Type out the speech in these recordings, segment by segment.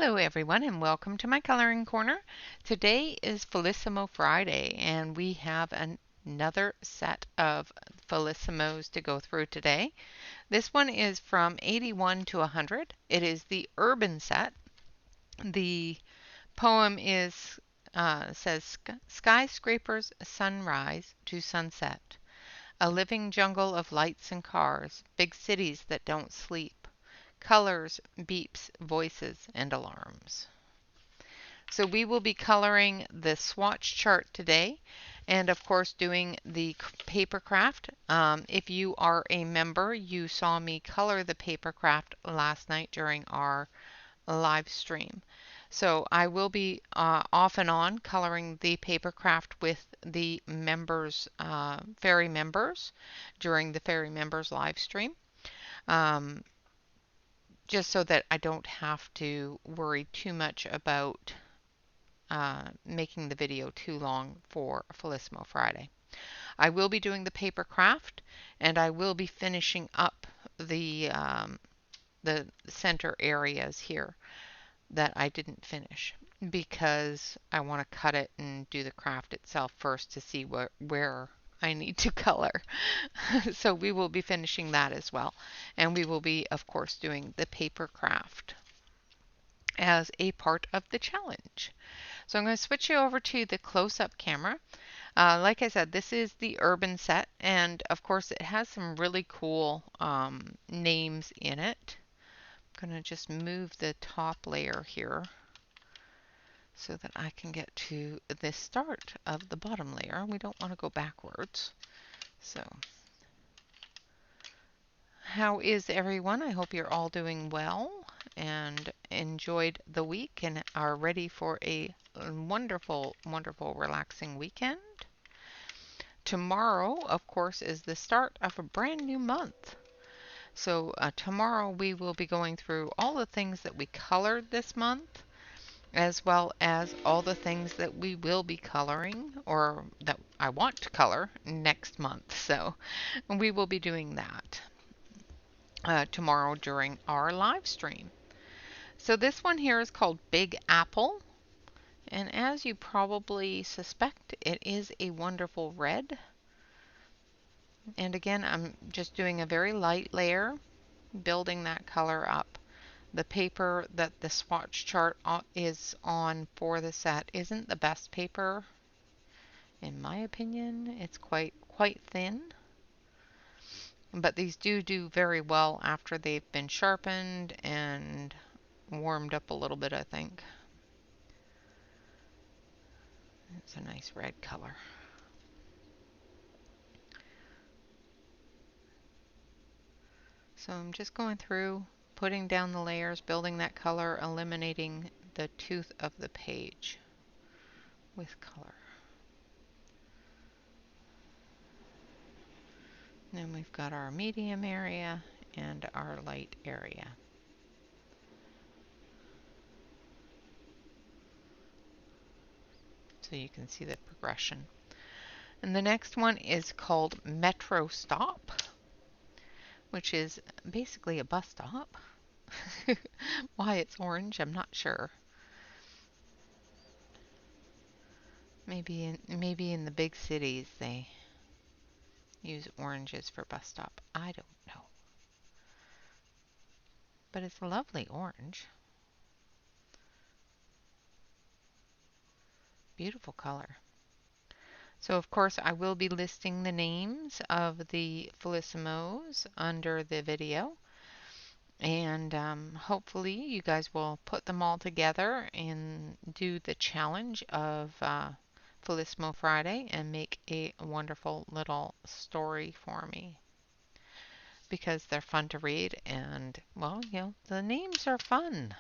Hello everyone and welcome to my coloring corner. Today is Felissimo Friday and we have another set of Felissimos to go through today. This one is from 81 to 100. It is the urban set. The poem says skyscrapers sunrise to sunset. A living jungle of lights and cars, big cities that don't sleep. Colors, beeps, voices, and alarms. So we will be coloring the swatch chart today and of course doing the paper craft. If you are a member, you saw me color the paper craft last night during our live stream. So I will be off and on coloring the paper craft with the members, fairy members during the fairy members live stream. Just so that I don't have to worry too much about making the video too long for Felissimo Friday. I will be doing the paper craft and I will be finishing up the center areas here that I didn't finish because I want to cut it and do the craft itself first to see where I need to color. So we will be finishing that as well. And we will be, of course, doing the paper craft as a part of the challenge. So I'm going to switch you over to the close-up camera. Like I said, this is the urban set, and of course it has some really cool names in it. I'm going to just move the top layer here so that I can get to the start of the bottom layer. We don't want to go backwards. So, how is everyone? I hope you're all doing well and enjoyed the week and are ready for a wonderful, wonderful, relaxing weekend. Tomorrow, of course, is the start of a brand new month. So tomorrow we will be going through all the things that we colored this month, as well as all the things that we will be coloring or that I want to color next month. So we will be doing that tomorrow during our live stream. So this one here is called Big Apple. And as you probably suspect, it is a wonderful red. And again, I'm just doing a very light layer, building that color up. The paper that the swatch chart is on for the set isn't the best paper. In my opinion, it's quite thin. But these do very well after they've been sharpened and warmed up a little bit, I think. It's a nice red color. So I'm just going through, putting down the layers, building that color, eliminating the tooth of the page with color. Then we've got our medium area and our light area. So you can see the progression. And the next one is called Metro Stop, which is basically a bus stop. Why it's orange, I'm not sure. Maybe in the big cities they use oranges for bus stop. I don't know. But it's a lovely orange. Beautiful color. So of course I will be listing the names of the Felissimos under the video. And hopefully you guys will put them all together and do the challenge of Felissimo Friday and make a wonderful little story for me. Because they're fun to read and, well, you know, the names are fun.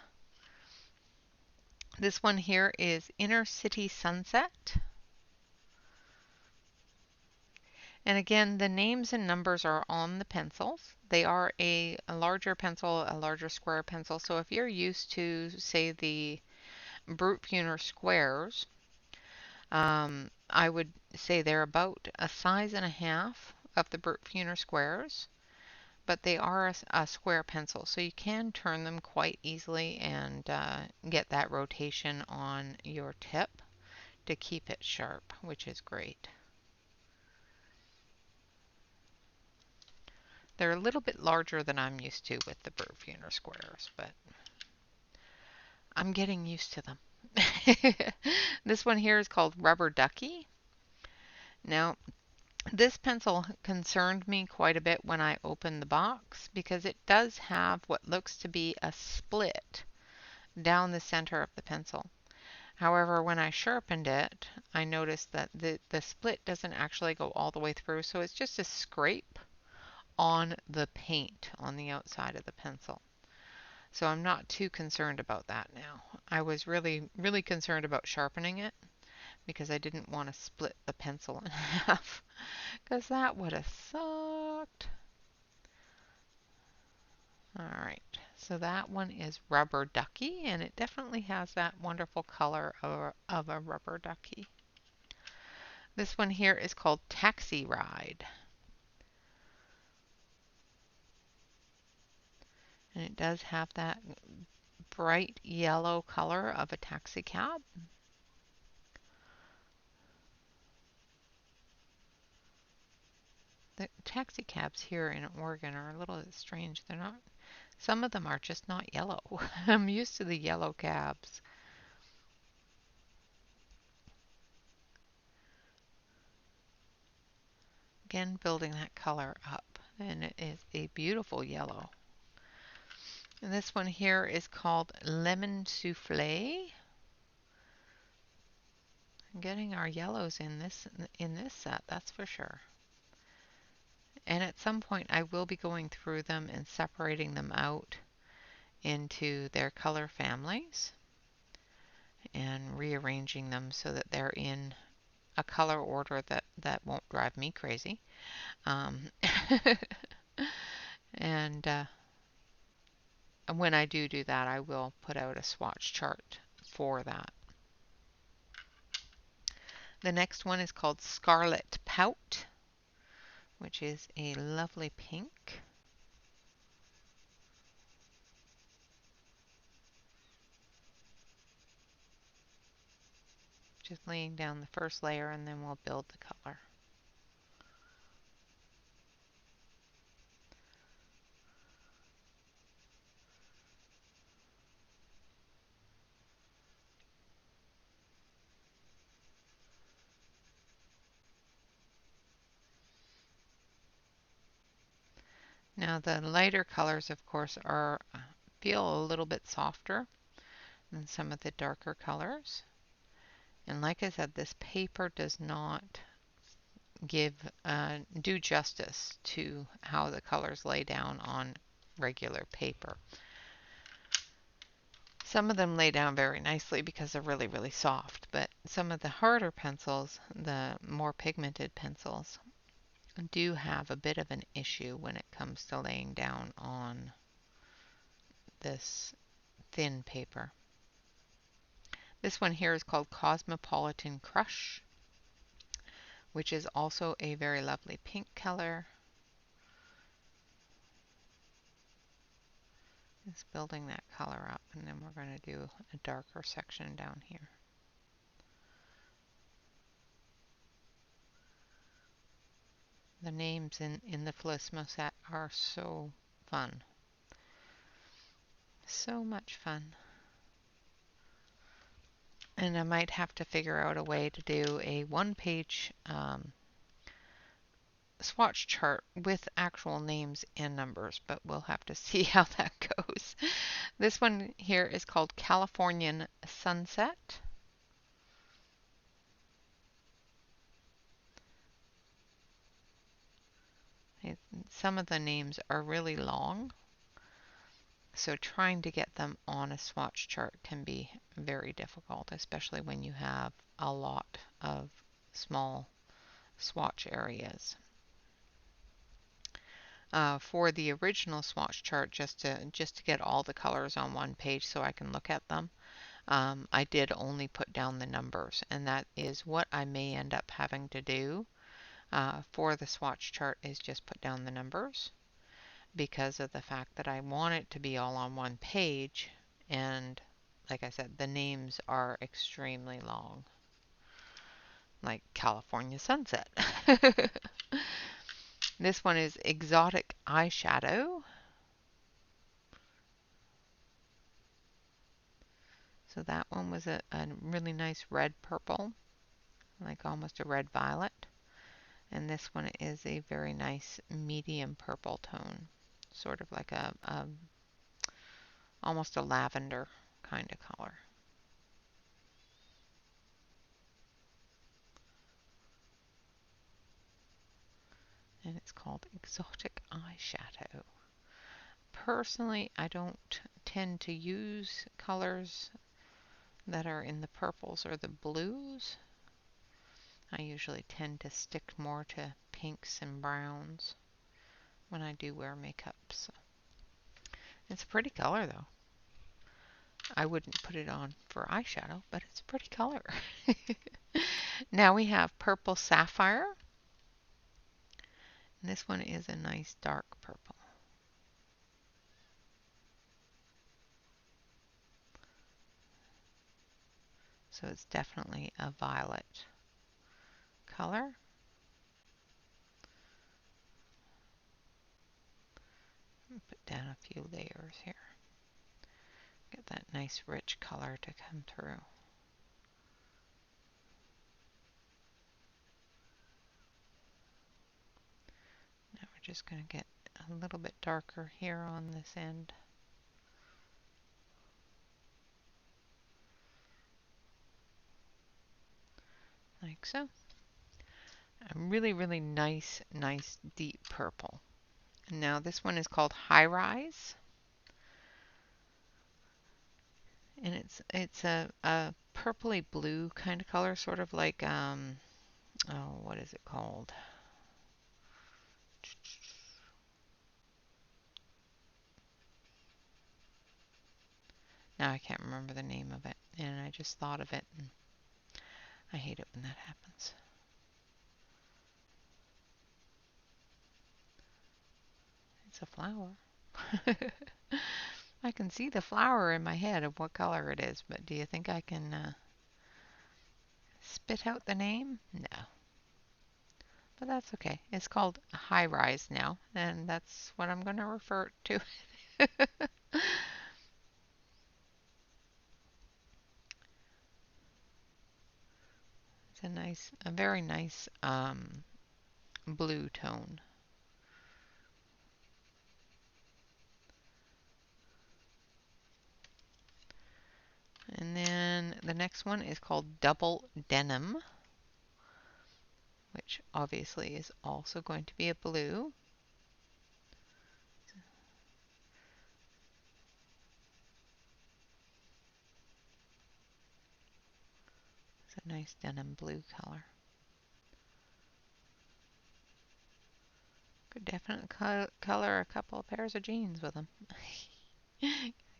This one here is Inner City Sunset. And again, the names and numbers are on the pencils. They are a larger pencil, a larger square pencil. So if you're used to, say, the Brute Funer squares, I would say they're about a size and a half of the Brute Funer squares. but they are a square pencil, so you can turn them quite easily and get that rotation on your tip to keep it sharp, which is great. They're a little bit larger than I'm used to with the Berfuner squares, but I'm getting used to them. This one here is called Rubber Ducky. Now, this pencil concerned me quite a bit when I opened the box because it does have what looks to be a split down the center of the pencil. However, when I sharpened it, I noticed that the split doesn't actually go all the way through, so it's just a scrape on the paint on the outside of the pencil. So I'm not too concerned about that now. I was really concerned about sharpening it because I didn't want to split the pencil in half because that would have sucked. Alright, so that one is Rubber Ducky, and it definitely has that wonderful color of a rubber ducky. This one here is called Taxi Ride. And it does have that bright yellow color of a taxi cab. The taxi cabs here in Oregon are a little strange. They're not, some of them are just not yellow. I'm used to the yellow cabs. Again, building that color up, and it is a beautiful yellow. And this one here is called Lemon Souffle. Getting our yellows in this set, that's for sure. And at some point I will be going through them and separating them out into their color families and rearranging them so that they're in a color order that won't drive me crazy. And when I do that, I will put out a swatch chart for that. The next one is called Scarlet Pout, which is a lovely pink. Just laying down the first layer and then we'll build the color. Now the lighter colors, of course, feel a little bit softer than some of the darker colors. And like I said, this paper does not do justice to how the colors lay down on regular paper. Some of them lay down very nicely because they're really soft, but some of the harder pencils, the more pigmented pencils, do have a bit of an issue when it comes to laying down on this thin paper. This one here is called Cosmopolitan Crush, which is also a very lovely pink color. It's building that color up, and then we're going to do a darker section down here. The names in the Felissimo set are so fun. So much fun. And I might have to figure out a way to do a one-page swatch chart with actual names and numbers, but we'll have to see how that goes. This one here is called Californian Sunset. Some of the names are really long, so trying to get them on a swatch chart can be very difficult, especially when you have a lot of small swatch areas. For the original swatch chart, just to get all the colors on one page so I can look at them, I did only put down the numbers, and that is what I may end up having to do for the swatch chart, is just put down the numbers. because of the fact that I want it to be all on one page, and like I said, the names are extremely long, like California Sunset. This one is Exotic Eyeshadow. So that one was a really nice red purple, like almost a red violet. And this one is a very nice medium purple tone, sort of like a almost a lavender kind of color. And it's called Exotic Eyeshadow. Personally, I don't tend to use colors that are in the purples or the blues. I usually tend to stick more to pinks and browns when I do wear makeup. So it's a pretty color though. I wouldn't put it on for eyeshadow, but it's a pretty color. Now we have Purple Sapphire. And this one is a nice dark purple. So it's definitely a violet color. Put down a few layers here. Get that nice rich color to come through. Now we're just going to get a little bit darker here on this end. Like so. A really, really nice deep purple. And now this one is called High Rise. And it's a purpley blue kind of color, sort of like oh, what is it called? Now I can't remember the name of it, and I just thought of it, and I hate it when that happens. It's a flower. I can see the flower in my head of what color it is, but do you think I can spit out the name? No. But that's okay. It's called High Rise now, and that's what I'm going to refer to. It's a very nice blue tone. And then the next one is called Double Denim, which obviously is also going to be a blue. It's a nice denim blue color. Could definitely color a couple of pairs of jeans with them.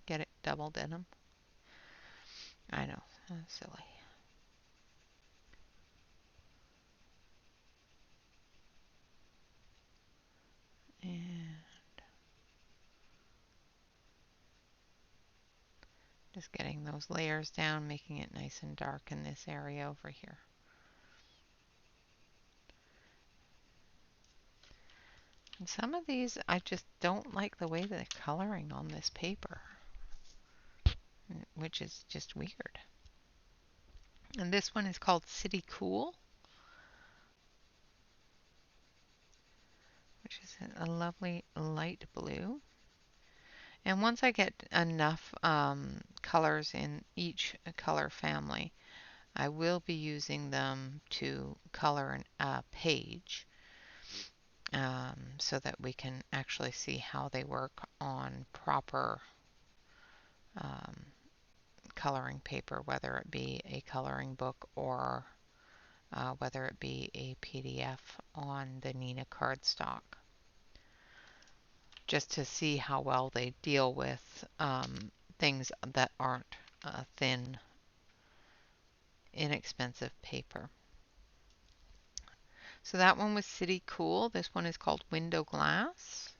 Get it? Double denim. I know. That's silly. And just getting those layers down, making it nice and dark in this area over here. And some of these, I just don't like the way the coloring on this paper, which is just weird. And this one is called City Cool, which is a lovely light blue. And once I get enough colors in each color family, I will be using them to color a page so that we can actually see how they work on proper coloring paper, whether it be a coloring book or whether it be a PDF on the Nina cardstock, just to see how well they deal with things that aren't thin, inexpensive paper. So that one was City Cool. This one is called Window Glass.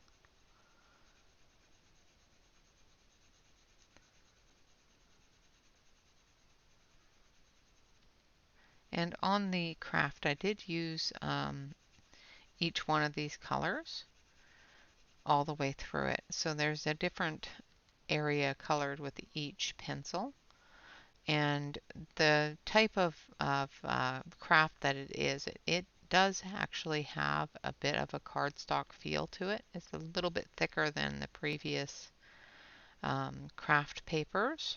And on the craft, I did use each one of these colors all the way through it. So there's a different area colored with each pencil. And the type of craft that it is, it does actually have a bit of a cardstock feel to it. It's a little bit thicker than the previous craft papers.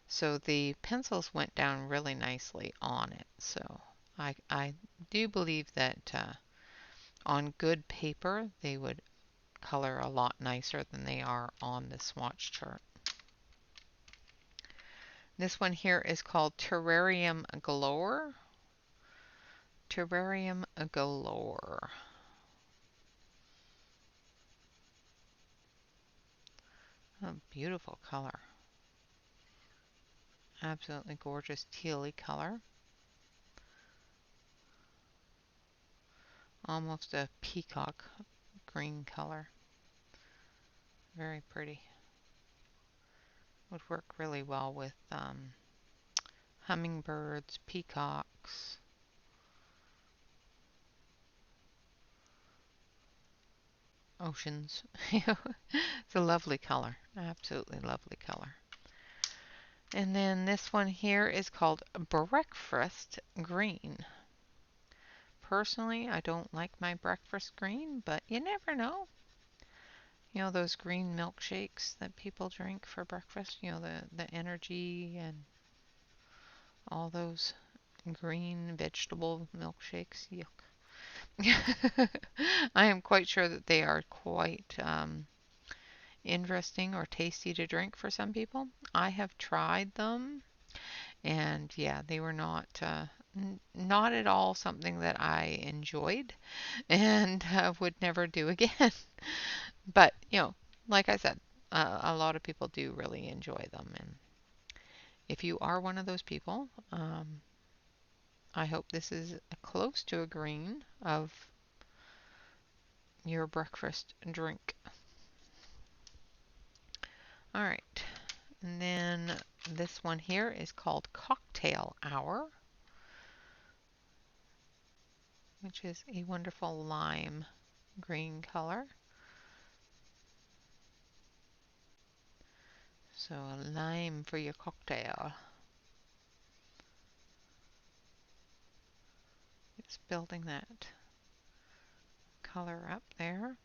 So the pencils went down really nicely on it. So I do believe that on good paper they would color a lot nicer than they are on the swatch chart. This one here is called Terrarium Galore. Terrarium Galore. A beautiful color. Absolutely gorgeous tealy color. Almost a peacock green color. Very pretty. Would work really well with hummingbirds, peacocks. Oceans. It's a lovely color. Absolutely lovely color. And then this one here is called Breakfast Green. Personally, I don't like my breakfast green, but you never know. You know those green milkshakes that people drink for breakfast? You know, the energy and all those green vegetable milkshakes. Yuck. I am quite sure that they are quite interesting or tasty to drink for some people. I have tried them, and yeah, they were not at all something that I enjoyed and would never do again. But you know, like I said, a lot of people do really enjoy them, and if you are one of those people, I hope this is close to a green of your breakfast drink. All right, and then this one here is called Cocktail Hour, which is a wonderful lime green color. So a lime for your cocktail. Just building that color up there.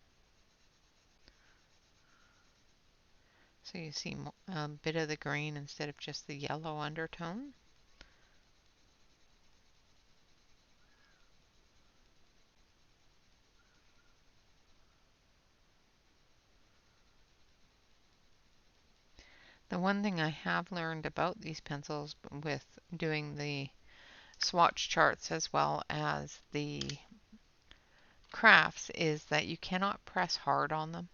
So you see a bit of the green instead of just the yellow undertone. The one thing I have learned about these pencils with doing the swatch charts as well as the crafts is that you cannot press hard on them.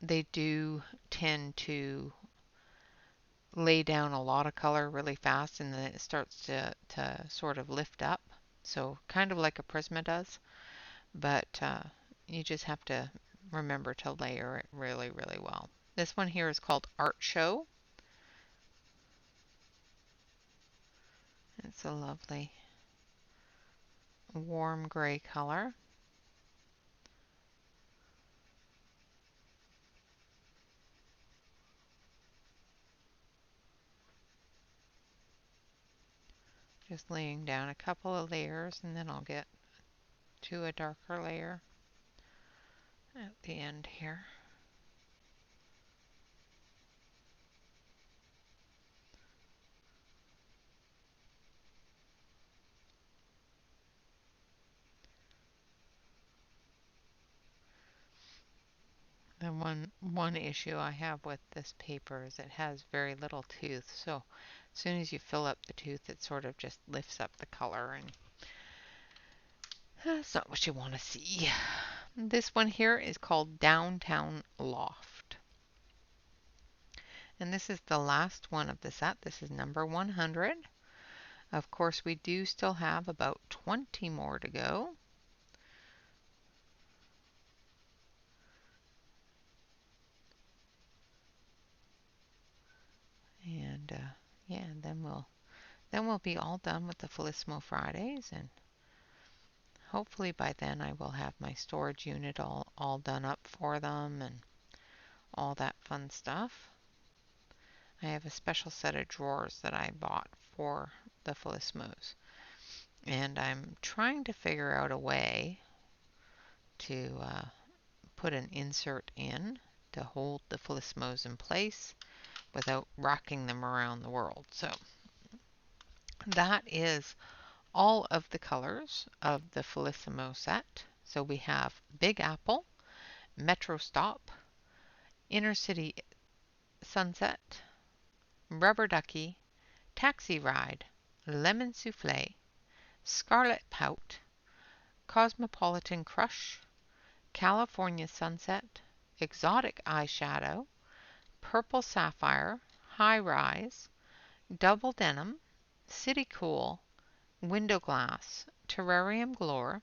They do tend to lay down a lot of color really fast, and then it starts to sort of lift up. So kind of like a Prisma does, but you just have to remember to layer it really, really well. This one here is called Art Show. It's a lovely warm gray color. Just laying down a couple of layers, and then I'll get to a darker layer at the end here. The one issue I have with this paper is it has very little tooth, so as soon as you fill up the tooth, it sort of just lifts up the color, and that's not what you want to see. This one here is called Downtown Loft. And this is the last one of the set. This is number 100. Of course, we do still have about 20 more to go. And yeah, then we'll then we'll be all done with the Felissimo Fridays, and hopefully by then I will have my storage unit all done up for them and all that fun stuff. I have a special set of drawers that I bought for the Felissimos, and I'm trying to figure out a way to put an insert in to hold the Felissimos in place without rocking them around the world. So that is all of the colors of the Felissimo set. So we have Big Apple, Metro Stop, Inner City Sunset, Rubber Ducky, Taxi Ride, Lemon Souffle, Scarlet Pout, Cosmopolitan Crush, California Sunset, Exotic Eyeshadow, Purple Sapphire, High Rise, Double Denim, City Cool, Window Glass, Terrarium Galore,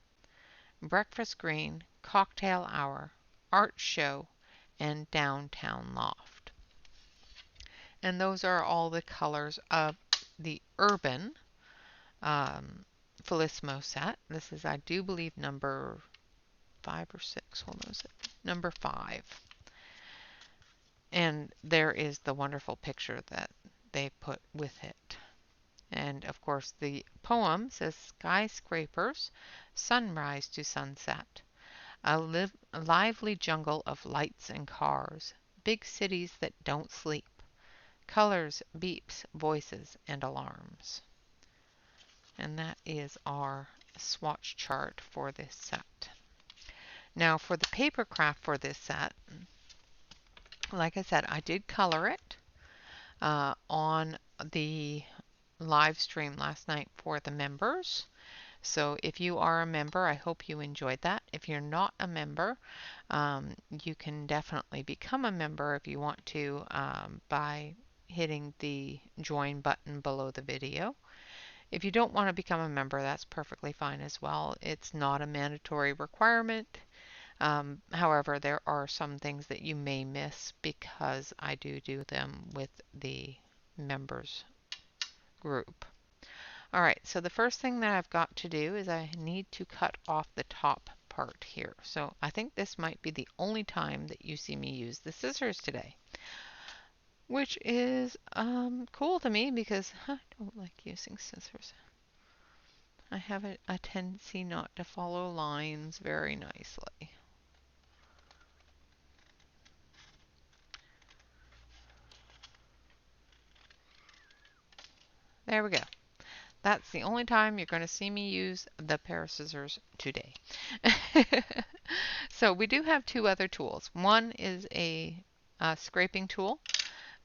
Breakfast Green, Cocktail Hour, Art Show, and Downtown Loft. And those are all the colors of the Urban Felissimo set. This is, I do believe, number 5 or 6. Hold on a second. Number 5. And there is the wonderful picture that they put with it. And of course, the poem says skyscrapers, sunrise to sunset, a lively jungle of lights and cars, big cities that don't sleep, colors, beeps, voices, and alarms. And that is our swatch chart for this set. Now for the paper craft for this set, like I said, I did color it on the live stream last night for the members. So if you are a member, I hope you enjoyed that. If you're not a member, you can definitely become a member if you want to by hitting the join button below the video. If you don't want to become a member, that's perfectly fine as well. It's not a mandatory requirement. However, there are some things that you may miss because I do them with the members group. Alright, so the first thing that I've got to do is I need to cut off the top part here. So I think this might be the only time that you see me use the scissors today. Which is cool to me because I don't like using scissors. I have a tendency not to follow lines very nicely. There we go. That's the only time you're going to see me use the pair of scissors today. So we do have two other tools. One is a scraping tool,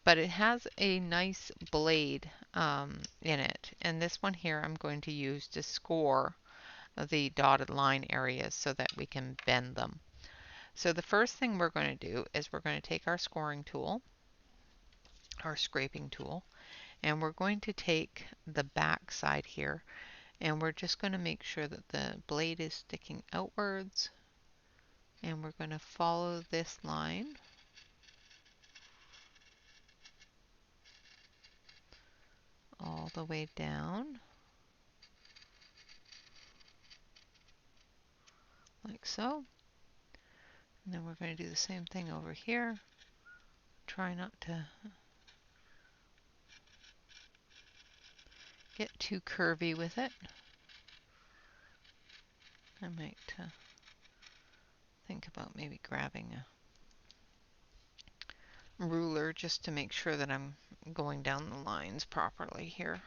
but it has a nice blade in it. And this one here I'm going to use to score the dotted line areas so that we can bend them. So the first thing we're going to do is we're going to take our scoring tool, our scraping tool, and we're going to take the back side here, and we're just going to make sure that the blade is sticking outwards, and we're going to follow this line all the way down, like so. And then we're going to do the same thing over here. Try not to get too curvy with it. I might think about maybe grabbing a ruler just to make sure that I'm going down the lines properly here.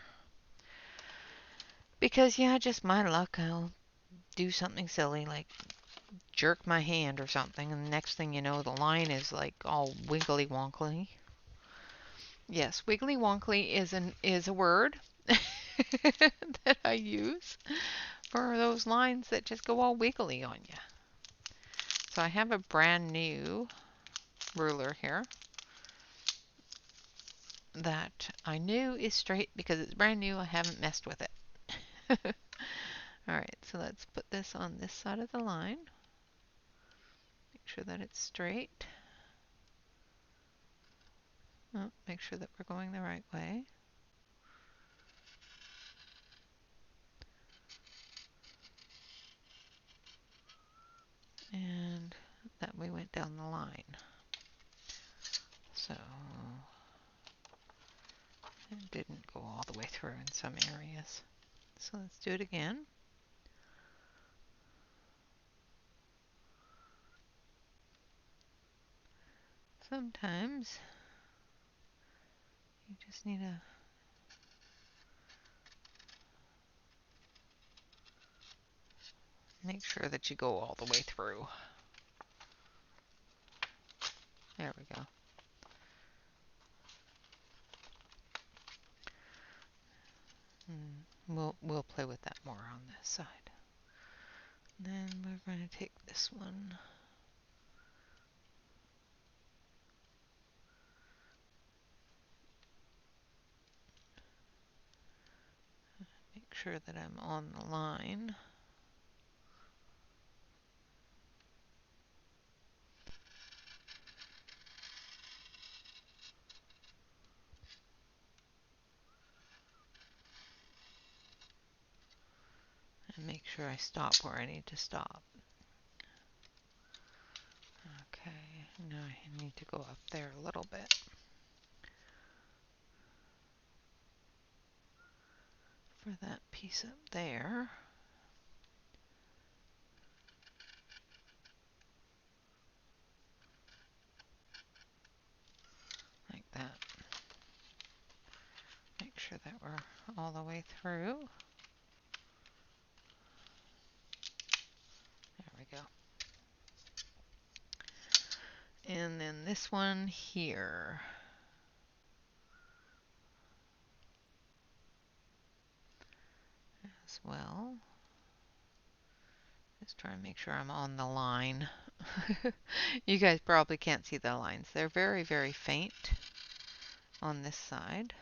Because yeah, just my luck, I'll do something silly like jerk my hand or something, and the next thing you know, the line is like all wiggly wonkly. Yes, wiggly wonkly is a word that I use for those lines that just go all wiggly on you. So I have a brand new ruler here that I knew is straight because it's brand new. I haven't messed with it. Alright, so let's put this on this side of the line. Make sure that it's straight. Oh, make sure that we're going the right way. it down the line. So it didn't go all the way through in some areas. So let's do it again. Sometimes you just need to make sure that you go all the way through. There we go. We'll play with that more on this side. Then we're going to take this one. Make sure that I'm on the line. And make sure I stop where I need to stop. Okay, now I need to go up there a little bit. For that piece up there. Like that. Make sure that we're all the way through. There we go. And then this one here. As well. Just trying to make sure I'm on the line. You guys probably can't see the lines. They're very, very faint on this side.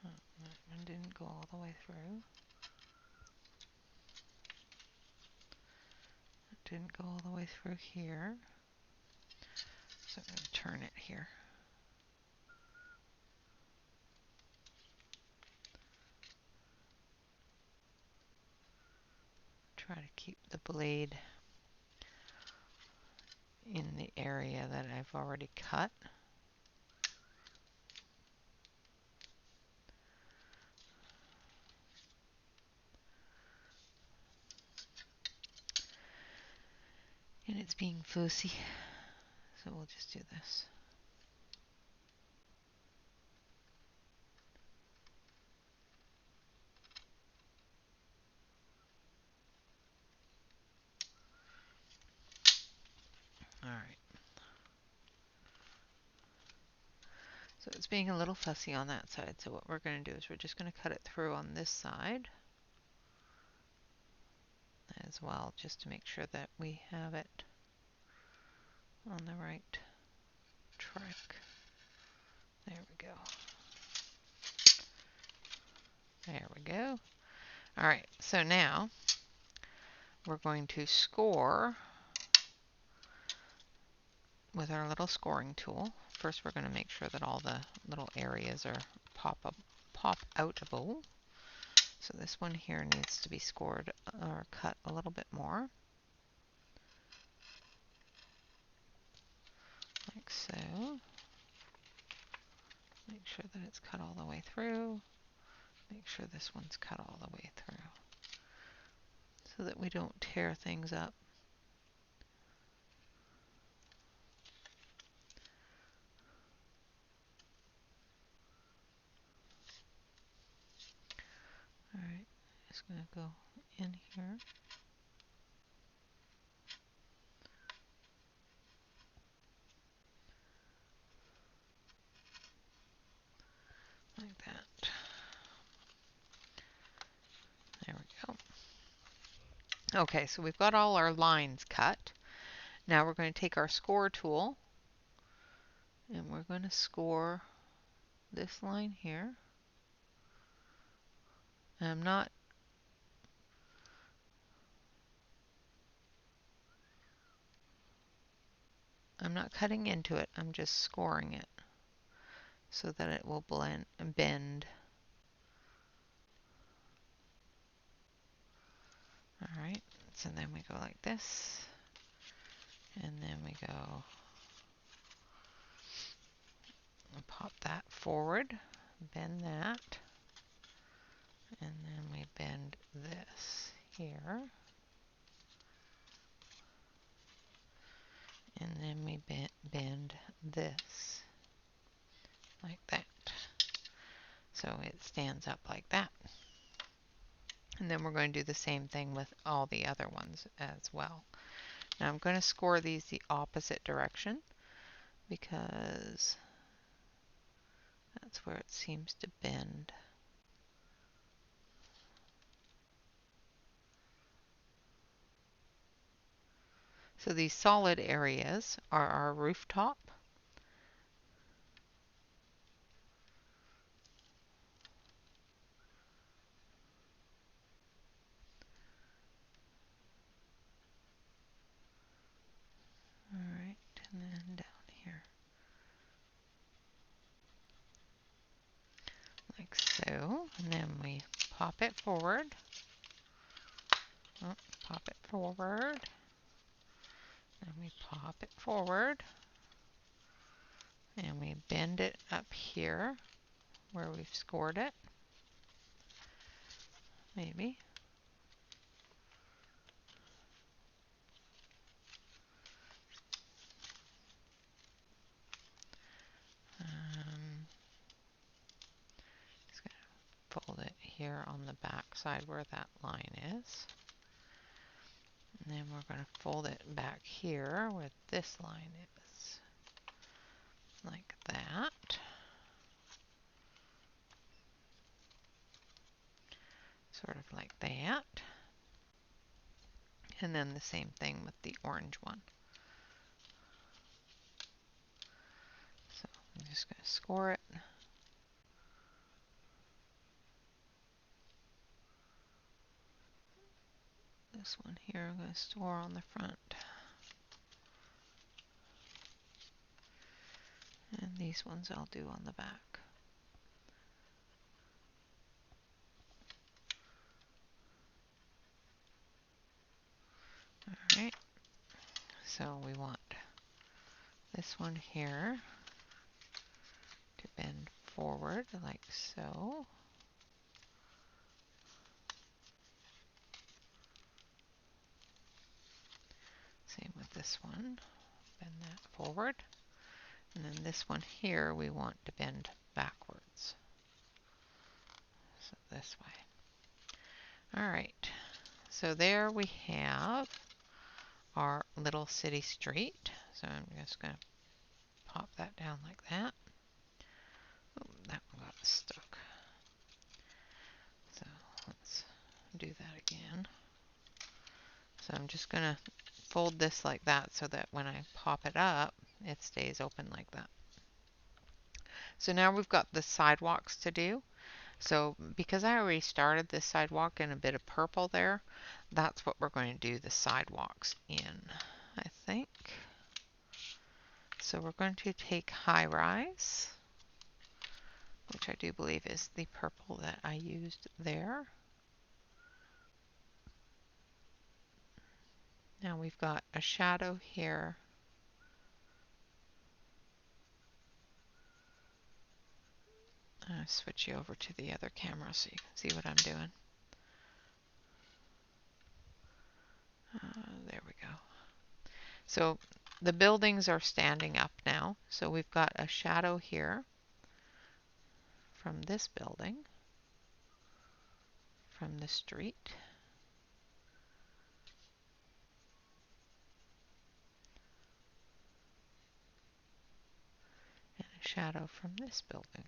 That one didn't go all the way through. It didn't go all the way through here. So I'm going to turn it here. Try to keep the blade in the area that I've already cut. And it's being fussy, so we'll just do this. Alright. So it's being a little fussy on that side, so what we're going to do is we're just going to cut it through on this side as well, just to make sure that we have it on the right track. There we go. There we go. Alright, so now we're going to score with our little scoring tool. First we're going to make sure that all the little areas are pop-outable. So this one here needs to be scored or cut a little bit more. Like so. Make sure that it's cut all the way through. Make sure this one's cut all the way through, so that we don't tear things up. Alright, just going to go in here. Like that. There we go. Okay, so we've got all our lines cut. Now we're going to take our score tool and we're going to score this line here. And I'm not cutting into it, I'm just scoring it. so that it will blend and bend. All right, so then we go like this, and then we go and pop that forward, bend that, and then we bend this here, and then we bend this like that. So it stands up like that. And then we're going to do the same thing with all the other ones as well. Now I'm going to score these the opposite direction because that's where it seems to bend. So these solid areas are our rooftop. All right, and then down here. Like so, and then we pop it forward. Oh, pop it forward. And we pop it forward. And we bend it up here where we've scored it. Maybe. Just going to fold it here on the back side where that line is. And then we're going to fold it back here where this line is. Like that. Sort of like that. And then the same thing with the orange one. So I'm just going to score it. This one here I'm going to store on the front. And these ones I'll do on the back. Alright, so we want this one here to bend forward like so. Same with this one, bend that forward. And then this one here we want to bend backwards. So this way. Alright, so there we have our little city street. So I'm just going to pop that down like that. Oh, that one got stuck. So let's do that again. So I'm just going to fold this like that so that when I pop it up, it stays open like that. So now we've got the sidewalks to do. So because I already started this sidewalk in a bit of purple there, that's what we're going to do the sidewalks in, I think. So we're going to take High Rise, which I do believe is the purple that I used there. Now we've got a shadow here. I'll switch you over to the other camera so you can see what I'm doing. There we go. So the buildings are standing up now. So we've got a shadow here from this building, from the street. And a shadow from this building.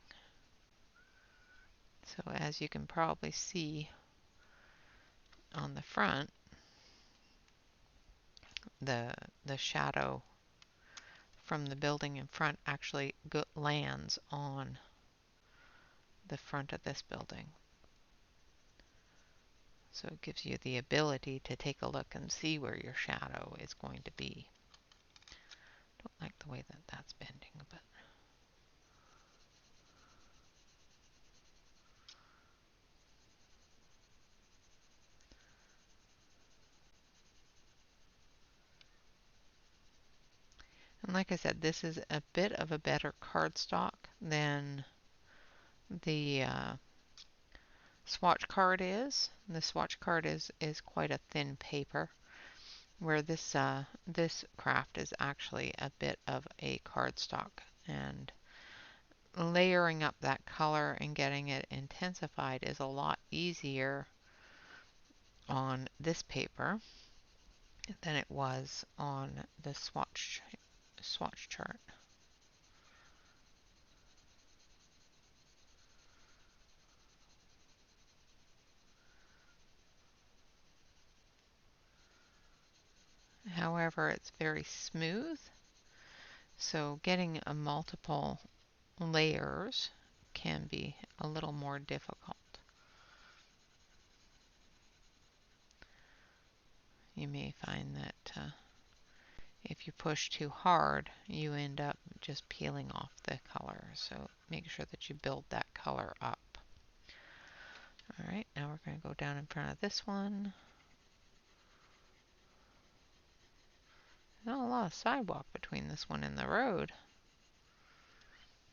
So as you can probably see on the front, the shadow from the building in front actually lands on the front of this building. So it gives you the ability to take a look and see where your shadow is going to be. Don't like the way that that's bending, but like I said, this is a bit of a better cardstock than the Swatch card is. The Swatch card is quite a thin paper, where this craft is actually a bit of a cardstock, and layering up that color and getting it intensified is a lot easier on this paper than it was on the Swatch chart. However, it's very smooth, so getting a multiple layers can be a little more difficult. You may find that if you push too hard, you end up just peeling off the color. So make sure that you build that color up. All right, now we're going to go down in front of this one. Not a lot of sidewalk between this one and the road.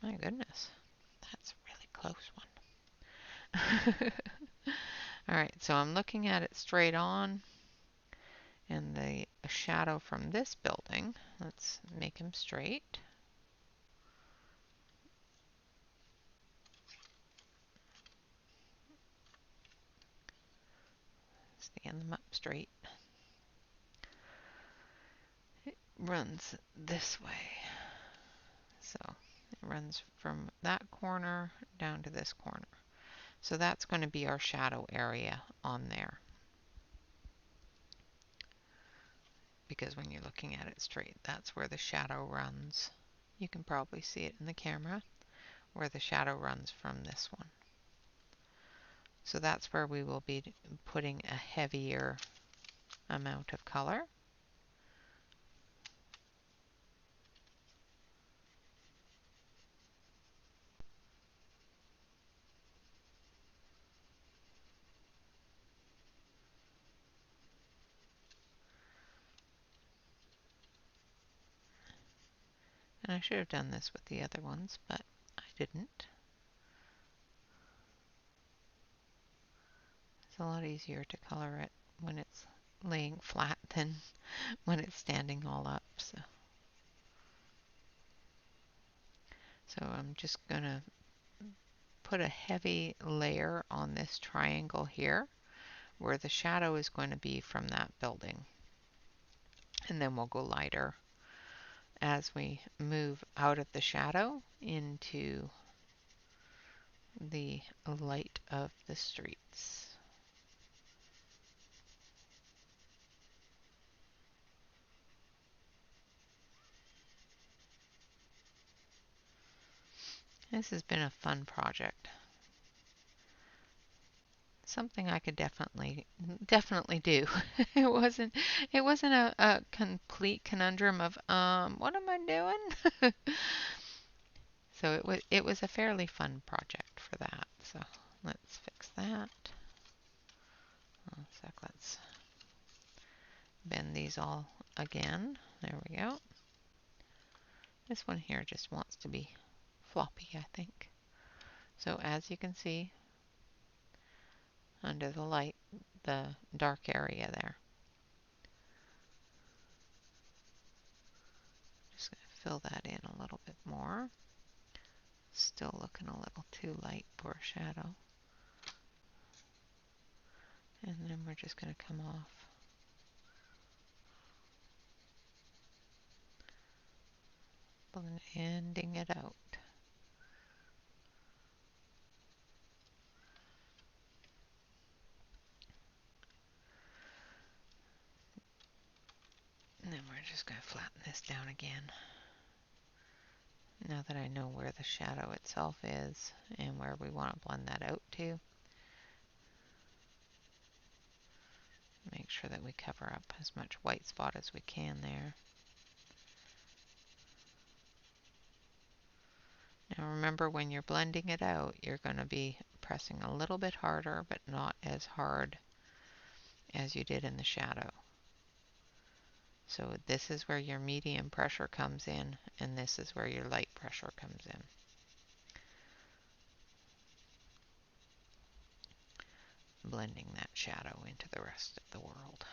My goodness, that's a really close one. All right, so I'm looking at it straight on, and the shadow from this building, let's make him straight. Stand them up straight. It runs this way. So it runs from that corner down to this corner. So that's going to be our shadow area on there. Because when you're looking at it straight, that's where the shadow runs. You can probably see it in the camera, where the shadow runs from this one. So that's where we will be putting a heavier amount of color. And I should have done this with the other ones, but I didn't. It's a lot easier to color it when it's laying flat than when it's standing all up. So I'm just going to put a heavy layer on this triangle here, where the shadow is going to be from that building. And then we'll go lighter as we move out of the shadow into the light of the streets. This has been a fun project. Something I could definitely do. It wasn't a complete conundrum of what am I doing? So it was a fairly fun project for that. So let's fix that. One sec, let's bend these all again. There we go. This one here just wants to be floppy, I think. So as you can see under the light, the dark area there. Just going to fill that in a little bit more. Still looking a little too light for a shadow. And then we're just going to come off. Blending it out. And then we're just going to flatten this down again. Now that I know where the shadow itself is and where we want to blend that out to. Make sure that we cover up as much white spot as we can there. Now remember, when you're blending it out, you're going to be pressing a little bit harder, but not as hard as you did in the shadow. So this is where your medium pressure comes in, and this is where your light pressure comes in. Blending that shadow into the rest of the world.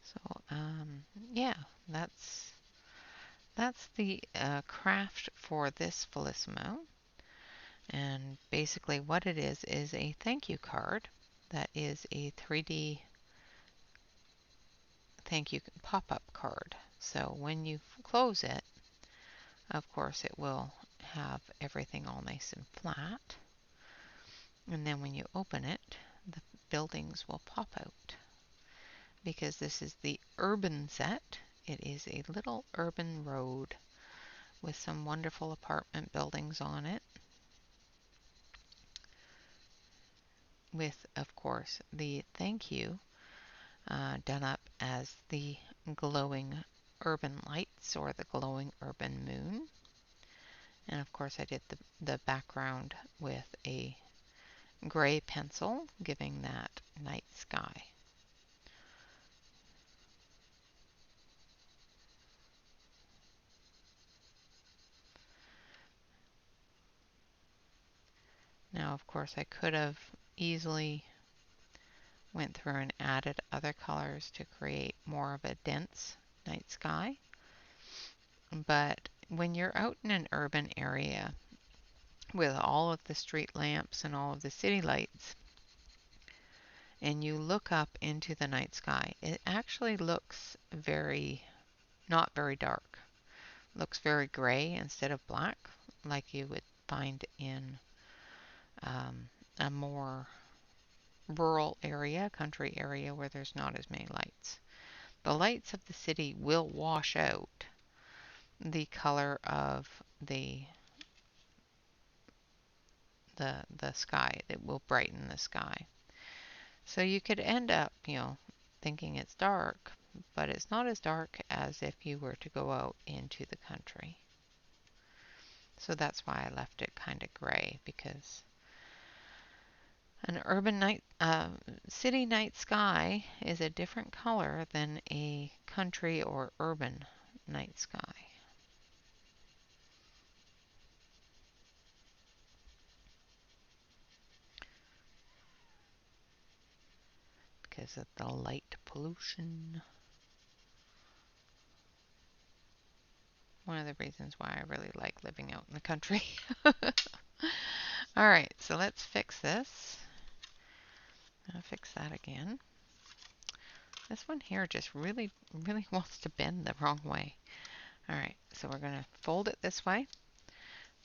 So yeah, that's the craft for this Felissimo. And basically what it is a thank you card that is a 3D thank you pop-up card. So when you close it, of course it will have everything all nice and flat. And then when you open it, the buildings will pop out. Because this is the urban set, it is a little urban road with some wonderful apartment buildings on it. With, of course, the thank you done up as the glowing urban lights or the glowing urban moon. And of course I did the background with a gray pencil, giving that night sky. Now of course I could have easily went through and added other colors to create more of a dense night sky. But when you're out in an urban area with all of the street lamps and all of the city lights, and you look up into the night sky, it actually looks not very dark. It looks very gray instead of black, like you would find in a more rural area, country area where there's not as many lights. The lights of the city will wash out the color of the sky. It will brighten the sky. So you could end up, thinking it's dark, but it's not as dark as if you were to go out into the country. So that's why I left it kind of gray, because an urban city night sky is a different color than a country or urban night sky. Because of the light pollution. One of the reasons why I really like living out in the country. Alright, so let's fix this. I'll fix that again. This one here just really wants to bend the wrong way. Alright, so we're going to fold it this way.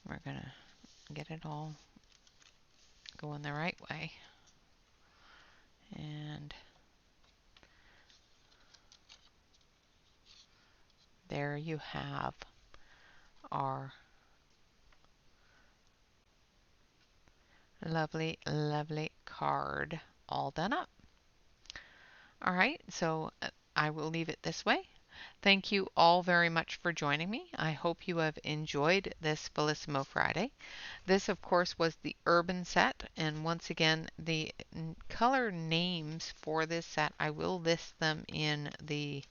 We're going to get it all going the right way. And there you have our lovely, lovely card all done up. All right, so I will leave it this way. Thank you all very much for joining me. I hope you have enjoyed this Felissimo Friday. This, of course, was the urban set, and once again, the color names for this set, I will list them in the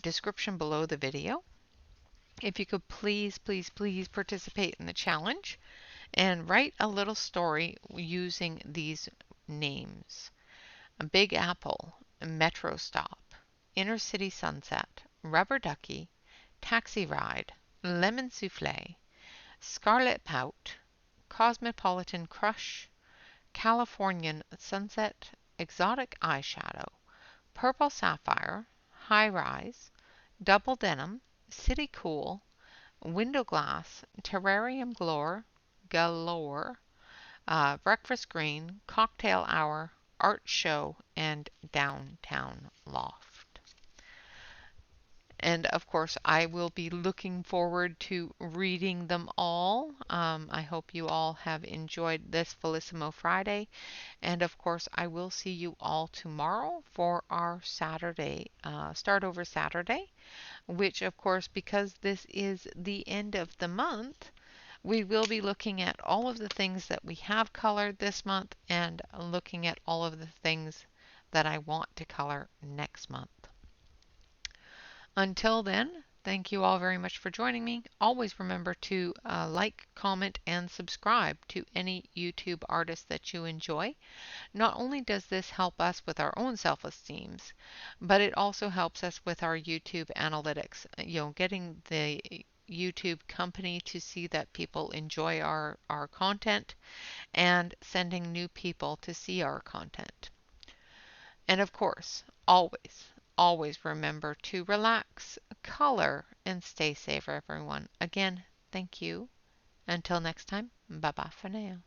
description below the video. If you could please, please, please participate in the challenge and write a little story using these names. A Big Apple, Metro Stop, Inner City Sunset, Rubber Ducky, Taxi Ride, Lemon Souffle, Scarlet Pout, Cosmopolitan Crush, Californian Sunset, Exotic Eyeshadow, Purple Sapphire, High Rise, Double Denim, City Cool, Window Glass, Terrarium Galore, Breakfast Green, Cocktail Hour, Art Show, and Downtown Loft. And of course, I will be looking forward to reading them all. I hope you all have enjoyed this Felissimo Friday. And of course, I will see you all tomorrow for our Saturday, Start Over Saturday, which of course, because this is the end of the month, we will be looking at all of the things that we have colored this month and looking at all of the things that I want to color next month. Until then, thank you all very much for joining me. Always remember to like, comment, and subscribe to any YouTube artist that you enjoy. Not only does this help us with our own self-esteems, but it also helps us with our YouTube analytics. Getting the YouTube company to see that people enjoy our content and sending new people to see our content. And of course, always remember to relax, color, and stay safe, everyone. Again, thank you. Until next time, bye bye for now.